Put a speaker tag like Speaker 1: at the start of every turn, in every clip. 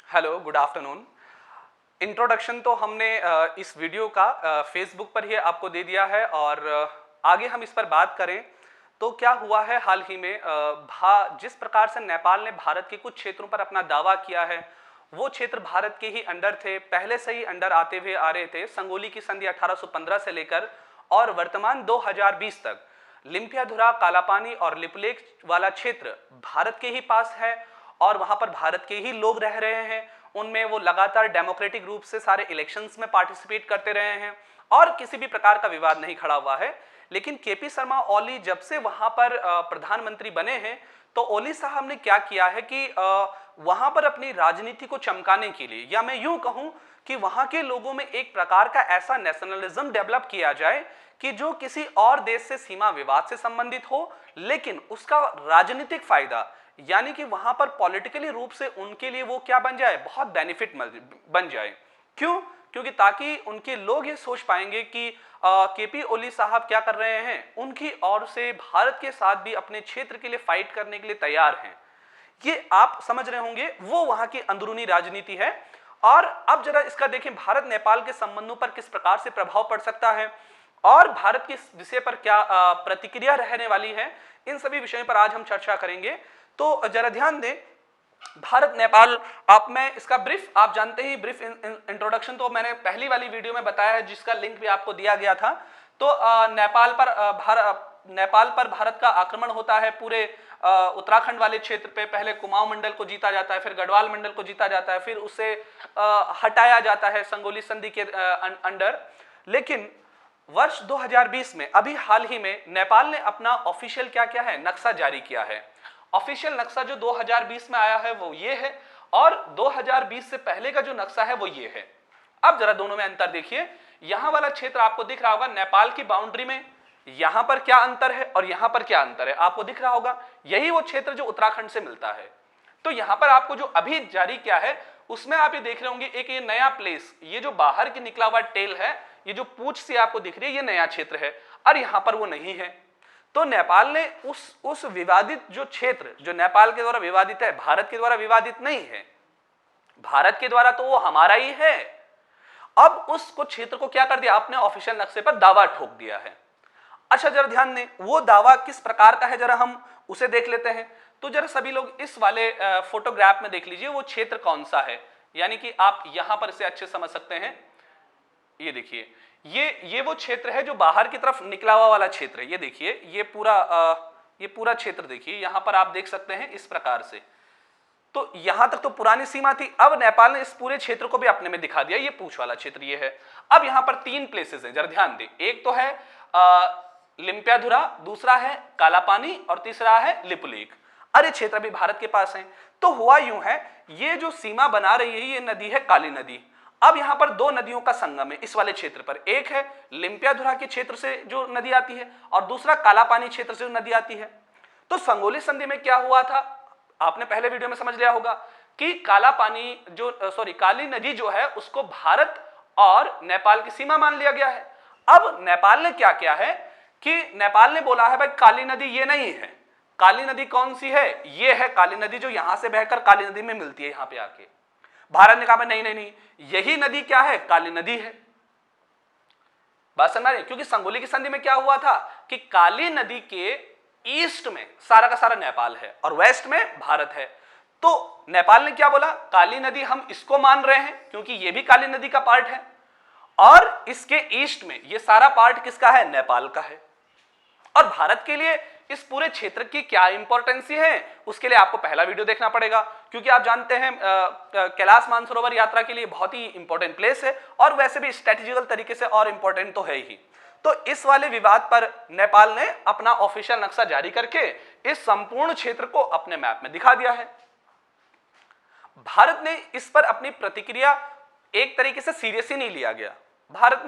Speaker 1: Hello, good afternoon. Introduction तो हमने इस वीडियो का फेसबुक पर ही आपको दे दिया है और आगे हम इस पर बात करें तो क्या हुआ है हाल ही में जिस प्रकार से नेपाल ने भारत के कुछ क्षेत्रों पर अपना दावा किया है, वो क्षेत्र भारत के ही अंडर थे, पहले से ही अंडर आते हुए आ रहे थे। संगोली की संधि 1815 से लेकर और वर्तमान 2020 तक लिम्पियाधुरा, कालापानी और लिपुलेख वाला क्षेत्र भारत के ही पास है और वहां पर भारत के ही लोग रह रहे हैं। उनमें वो लगातार डेमोक्रेटिक रूप से सारे इलेक्शंस में पार्टिसिपेट करते रहे हैं और किसी भी प्रकार का विवाद नहीं खड़ा हुआ है। लेकिन केपी शर्मा ओली जब से वहां पर प्रधानमंत्री बने हैं तो ओली साहब ने क्या किया है कि वहां पर अपनी राजनीति को चमकाने के लिए, या मैं यूं कहूं कि वहां के लोगों में एक प्रकार का ऐसा नेशनलिज्म डेवलप किया जाए कि जो किसी और देश से सीमा विवाद से संबंधित हो, लेकिन उसका राजनीतिक फायदा यानी कि वहां पर पॉलिटिकली रूप से उनके लिए वो क्या बन जाए, बहुत बेनिफिट बन जाए। क्यों? क्योंकि ताकि उनके लोग ये सोच पाएंगे कि केपी ओली साहब क्या कर रहे हैं, उनकी ओर से भारत के साथ भी अपने क्षेत्र के लिए फाइट करने के लिए तैयार हैं। ये आप समझ रहे होंगे, वो वहां की अंदरूनी राजनीति है। और अब जरा इसका देखें, भारत नेपाल के संबंधों पर किस प्रकार से प्रभाव पड़ सकता है और भारत के विषय पर क्या प्रतिक्रिया रहने वाली है, इन सभी विषयों पर आज हम चर्चा करेंगे। तो जरा ध्यान दें, भारत नेपाल, आप मैं इसका ब्रीफ, आप जानते ही ब्रीफ इंट्रोडक्शन तो मैंने पहली वाली वीडियो में बताया है, जिसका लिंक भी आपको दिया गया था। तो नेपाल पर भारत का आक्रमण होता है पूरे उत्तराखंड वाले क्षेत्र पे। पहले कुमाऊं मंडल को जीता जाता है, फिर गढ़वाल मंडल को जीता जाता है, फिर उसे हटाया जाता है संगोली संधि के अंडर। लेकिन वर्ष 2020 में, अभी हाल ही में, नेपाल ने अपना ऑफिशियल क्या किया है, नक्शा जारी किया है। ऑफिशियल नक्शा जो 2020 में आया है वो ये है और 2020 से पहले का जो नक्शा है वो ये है। अब जरा दोनों में अंतर देखिए। यहां वाला क्षेत्र आपको दिख रहा होगा नेपाल की बाउंड्री में, यहां पर क्या अंतर है और यहां पर क्या अंतर है आपको दिख रहा होगा। यही वो क्षेत्र जो उत्तराखंड से मिलता है। तो यहां पर आपको जो अभी जारी किया है उसमें आप ये देख रहे होंगे, एक ये नया प्लेस, ये जो बाहर की निकला हुआ टेल है, ये जो पूंछ सी आपको दिख रही है, ये नया क्षेत्र है और यहां पर वो नहीं है। तो नेपाल ने उस विवादित जो क्षेत्र, जो नेपाल के द्वारा विवादित है, भारत के द्वारा विवादित नहीं है, भारत के द्वारा तो वो हमारा ही है, अब उसको क्षेत्र को क्या कर दिया, अपने ऑफिशियल नक्शे पर दावा ठोक दिया है। अच्छा जरा ध्यान दें, वो दावा किस प्रकार का है, जरा हम उसे देख लेते हैं। तो जरा सभी लोग इस वाले फोटोग्राफ में देख लीजिए वो क्षेत्र कौन सा है, यानी कि आप यहां पर इसे अच्छे समझ सकते हैं। ये देखिए, ये वो क्षेत्र है जो बाहर की तरफ निकला हुआ वाला क्षेत्र है। ये देखिए, ये पूरा क्षेत्र देखिए, यहां पर आप देख सकते हैं इस प्रकार से। तो यहां तक तो पुरानी सीमा थी, अब नेपाल ने इस पूरे क्षेत्र को भी अपने में दिखा दिया। ये पूंछ वाला क्षेत्र ये है। अब यहां पर 3 प्लेसेस हैं, जरा ध्यान दें। एक तो है लिम्पियाधुरा, दूसरा है कालापानी और तीसरा है लिपुलेख। अरे क्षेत्र भी भारत के पास है। तो हुआ यूं है, ये जो सीमा बना रही है ये नदी है काली नदी। अब यहां पर 2 नदियों का संगम है इस वाले क्षेत्र पर। एक है लिम्पियाधुरा के क्षेत्र से जो नदी आती है और दूसरा कालापानी क्षेत्र से जो नदी आती है। तो संगोली संधि में क्या हुआ था, आपने पहले वीडियो में समझ लिया होगा कि काली नदी जो है उसको भारत और नेपाल की सीमा मान लिया गया है। अब नेपाल ने क्या किया है कि नेपाल ने बोला है भाई काली नदी ये नहीं है। काली नदी कौन सी है, ये है काली नदी जो यहां से बहकर काली नदी में मिलती है यहां पे आके। भारत ने कहा नहीं नहीं नहीं, यही नदी क्या है, काली नदी है। बात समझ रहे, क्योंकि संगोली की संधि में क्या हुआ था कि काली नदी के ईस्ट में सारा का सारा नेपाल है और वेस्ट में भारत है। तो नेपाल ने क्या बोला, काली नदी हम इसको मान रहे हैं क्योंकि ये भी काली नदी का पार्ट है और इसके ईस्ट में ये सारा पार्ट किसका है, नेपाल का है। और भारत के लिए इस पूरे क्षेत्र की क्या इंपॉर्टेंस है, उसके लिए आपको पहला वीडियो देखना पड़ेगा, क्योंकि आप जानते हैं कैलाश मानसरोवर यात्रा के लिए बहुत ही इंपॉर्टेंट प्लेस है और वैसे भी स्ट्रेटेजिकल तरीके से और इंपॉर्टेंट तो है ही। तो इस वाले विवाद पर नेपाल ने अपना ऑफिशियल नक्शा जारी करके इस संपूर्ण क्षेत्र को अपने मैप में दिखा दिया है। भारत ने इस पर अपनी प्रतिक्रिया एक तरीके से सीरियस ही नहीं लिया गया। भारत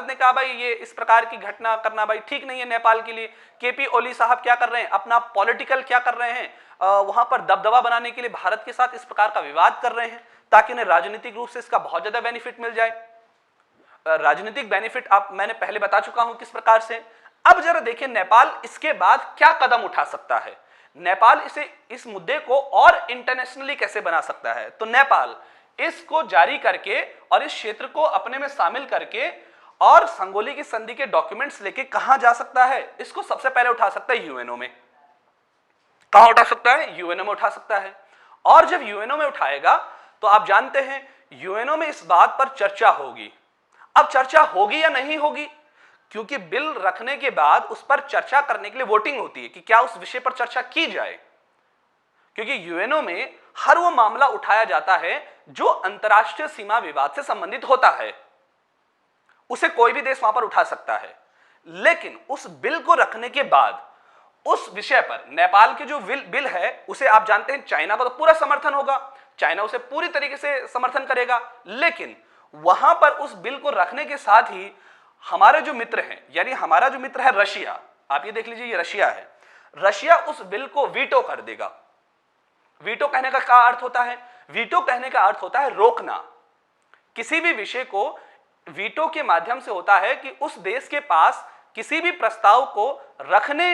Speaker 1: ने कहा भाई ये इस प्रकार की घटना करना भाई ठीक नहीं है नेपाल के लिए। केपी ओली साहब क्या कर रहे हैं, अपना पॉलिटिकल क्या कर रहे हैं, वहां पर दबदबा बनाने के लिए भारत के साथ इस प्रकार का विवाद कर रहे हैं ताकि उन्हें राजनीतिक रूप से इसका बहुत ज्यादा बेनिफिट मिल जाए। राजनीतिक बेनिफिट मैंने पहले बता चुका हूं किस प्रकार से। अब जरा देखिए नेपाल इसके बाद क्या कदम उठा सकता है, नेपाल इस मुद्दे को और इंटरनेशनली कैसे बना सकता है। तो नेपाल इसको जारी करके और इस क्षेत्र को अपने में शामिल करके और संगोली की संधि के डॉक्यूमेंट्स लेके कहां जा सकता है? इसको सबसे पहले उठा सकता है यूएनओ में। कहां उठा सकता है? यूएनओ में उठा सकता है। और जब यूएनओ में उठाएगा तो आप जानते हैं यूएनओ में इस बात पर चर्चा होगी। अब चर्चा होगी या नहीं होगी, क्योंकि बिल रखने के बाद उस पर चर्चा करने के लिए वोटिंग होती है कि क्या उस विषय पर चर्चा की जाए, क्योंकि यूएनओ में हर वो मामला उठाया जाता है जो अंतर्राष्ट्रीय सीमा विवाद से संबंधित होता है, उसे कोई भी देश वहां पर उठा सकता है। लेकिन उस बिल को रखने के बाद उस विषय पर नेपाल के जो बिल है उसे आप जानते हैं चाइना का तो पूरा समर्थन होगा, चाइना उसे पूरी तरीके से समर्थन करेगा। लेकिन वहां पर उस बिल को रखने के साथ ही हमारे जो मित्र हैं, यानी हमारा जो मित्र है रशिया, आप ये देख लीजिए ये रशिया है, रशिया उस बिल को वीटो कर देगा। वीटो कहने का क्या अर्थ होता है? वीटो कहने का अर्थ होता है रोकना। किसी भी विषय को वीटो के माध्यम से होता है कि उस देश के पास किसी भी प्रस्ताव को रखने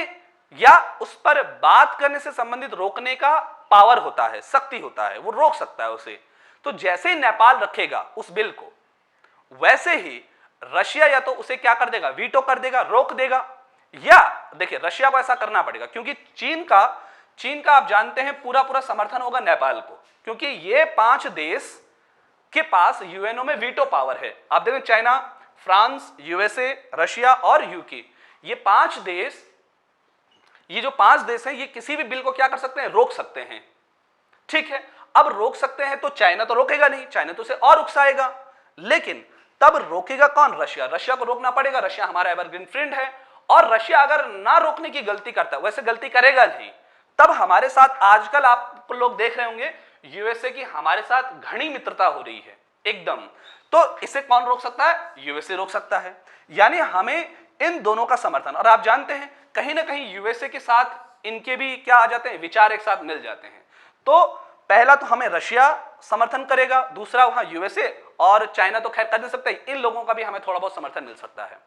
Speaker 1: या उस पर बात करने से संबंधित रोकने का पावर होता है, शक्ति होता है, वो रोक सकता है उसे। तो जैसे ही नेपाल रखेगा उस बिल को, वैसे ही रशिया या तो उसे क्या कर देगा? वीटो कर देगा, रोक देगा। या देखिए रशिया को ऐसा करना पड़ेगा क्योंकि चीन का आप जानते हैं पूरा समर्थन होगा नेपाल को, क्योंकि ये 5 देश के पास यूएनओ में वीटो पावर है। आप देखें चाइना, फ्रांस, यूएसए, रशिया और यूके, ये 5 देश, ये जो 5 देश हैं ये किसी भी बिल को क्या कर सकते हैं? रोक सकते हैं। ठीक है, अब रोक सकते हैं तो चाइना तो रोकेगा नहीं, चाइना तो उसे और उकसाएगा। लेकिन तब रोकेगा कौन? रशिया। रशिया को रोकना पड़ेगा, रशिया हमारा एवरग्रीन फ्रेंड है। और रशिया अगर ना रोकने की गलती करता है, वैसे गलती करेगा नहीं, तब हमारे साथ आजकल आप लोग देख रहे होंगे यूएसए की हमारे साथ घनी मित्रता हो रही है एकदम। तो इसे कौन रोक सकता है? यूएसए रोक सकता है। यानी हमें इन दोनों का समर्थन, और आप जानते हैं कहीं ना कहीं यूएसए के साथ इनके भी क्या आ जाते हैं? विचार एक साथ मिल जाते हैं। तो पहला तो हमें रशिया समर्थन करेगा, दूसरा वहां यूएसए, और चाइना तो खैर कर नहीं सकता, इन लोगों का भी हमें थोड़ा बहुत समर्थन मिल सकता है।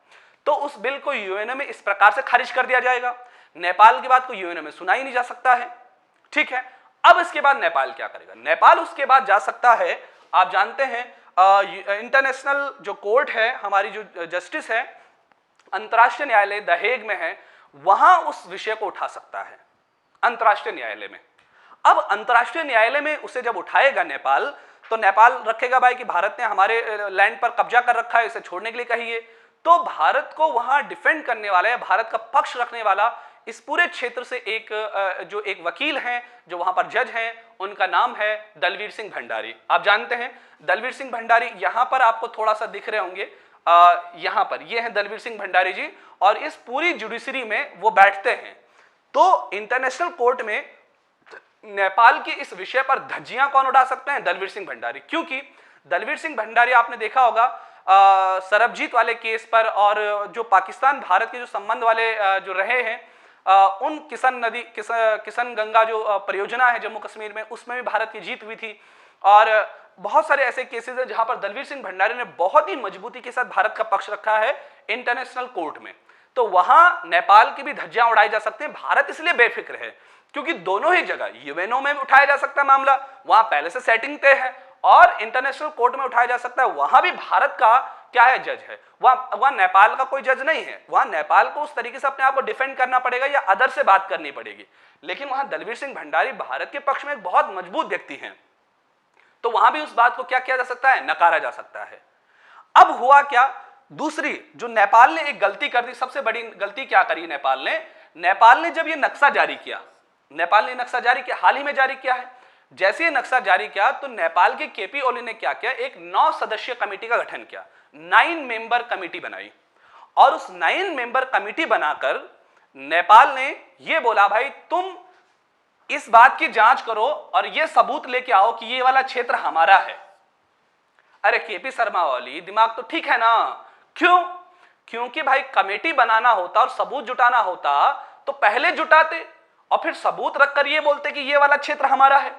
Speaker 1: तो उस बिल को यूएनओ में इस प्रकार से खारिज कर दिया जाएगा। नेपाल की बात को यूएनओ में सुना ही नहीं जा सकता है। ठीक है, अब इसके बाद नेपाल क्या करेगा? नेपाल उसके बाद जा सकता है, आप जानते हैं इंटरनेशनल जो कोर्ट है, हमारी जो जस्टिस है, अंतर्राष्ट्रीय न्यायालय द हेग में है, वहां उस विषय को उठा सकता है अंतर्राष्ट्रीय न्यायालय में। अब अंतर्राष्ट्रीय न्यायालय में उसे जब उठाएगा नेपाल, तो नेपाल रखेगा भाई कि भारत ने हमारे लैंड पर कब्जा कर रखा है, इसे छोड़ने के लिए कहिए। तो भारत को वहां डिफेंड करने वाला है, भारत का पक्ष रखने वाला इस पूरे क्षेत्र से एक वकील हैं जो वहां पर जज हैं, उनका नाम है दलवीर सिंह भंडारी। आप जानते हैं दलवीर सिंह भंडारी, यहां पर आपको थोड़ा सा दिख रहे होंगे, यहां पर ये हैं दलवीर सिंह भंडारी जी, और इस पूरी जुडिशरी में वो बैठते हैं। तो इंटरनेशनल कोर्ट में नेपाल के इस विषय पर धज्जियां कौन उड़ा सकते हैं? दलवीर सिंह भंडारी। क्योंकि दलवीर सिंह भंडारी आपने देखा होगा सरबजीत वाले केस पर, और जो पाकिस्तान भारत के जो संबंध वाले जो रहे हैं, उन किशन गंगा जो परियोजना है जम्मू कश्मीर में, उसमें भी भारत की जीत हुई थी। और बहुत सारे ऐसे केसेस हैं जहां पर दलवीर सिंह भंडारी ने बहुत ही मजबूती के साथ भारत का पक्ष रखा है इंटरनेशनल कोर्ट में। तो वहां नेपाल की भी धज्जियां उड़ाई जा सकती हैं। भारत इसलिए बेफिक्र है क्योंकि दोनों ही जगह यूएनओ में उठाया जा सकता है मामला, वहां पहले से सेटिंग तय है, और इंटरनेशनल कोर्ट में उठाया जा सकता है, वहां भी भारत का क्या है? जज है। वहां नेपाल का कोई जज नहीं है, वहां नेपाल को उस तरीके से अपने आप को डिफेंड करना पड़ेगा या अदर से बात करनी पड़ेगी। लेकिन वहां दलवीर सिंह भंडारी भारत के पक्ष में एक बहुत मजबूत व्यक्ति हैं, तो वहां भी उस बात को क्या किया जा सकता है? नकारा जा सकता है। अब हुआ क्या? दूसरी जो नेपाल ने एक गलती कर दी, सबसे बड़ी गलती क्या करी नेपाल ने जब ये नक्शा जारी किया, नेपाल ने नक्शा जारी किया, हाल ही में जारी किया है। जैसे ये नक्शा जारी किया तो नेपाल के केपी ओली ने क्या किया? एक 9 सदस्यीय कमेटी का गठन किया, 9 मेंबर कमेटी बनाई, और उस 9 मेंबर कमेटी बनाकर नेपाल ने यह बोला भाई तुम इस बात की जांच करो और यह सबूत लेके आओ कि ये वाला क्षेत्र हमारा है। अरे केपी शर्मा ओली, दिमाग तो ठीक है ना? क्यों? क्योंकि भाई कमेटी बनाना होता और सबूत जुटाना होता तो पहले जुटाते और फिर सबूत रखकर ये बोलते कि ये वाला क्षेत्र हमारा है।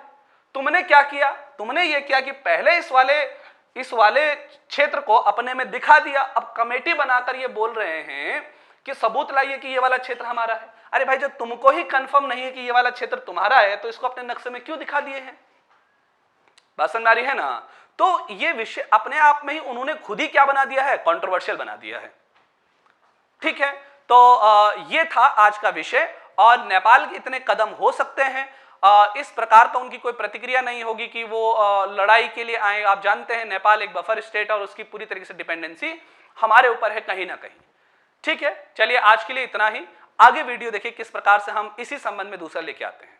Speaker 1: तुमने क्या किया? तुमने ये किया कि पहले इस वाले क्षेत्र को अपने में दिखा दिया, अब कमेटी बनाकर ये बोल रहे हैं कि सबूत लाइए कि ये वाला क्षेत्र हमारा है। अरे भाई जब तुमको ही कंफर्म नहीं है कि ये वाला क्षेत्र तुम्हारा है तो इसको अपने नक्शे में क्यों दिखा दिए हैं? बात समझ आ रही है ना? तो ये विषय अपने आप में ही उन्होंने खुद ही क्या बना दिया है, कंट्रोवर्शियल बना दिया है। ठीक है, तो ये था आज का विषय। और नेपाल के इतने कदम हो सकते हैं, इस प्रकार तो उनकी कोई प्रतिक्रिया नहीं होगी कि वो लड़ाई के लिए आए। आप जानते हैं नेपाल एक बफर स्टेट और उसकी पूरी तरीके से डिपेंडेंसी हमारे ऊपर है कहीं ना कहीं। ठीक है, चलिए आज के लिए इतना ही। आगे वीडियो देखिए किस प्रकार से हम इसी संबंध में दूसरा लेके आते हैं।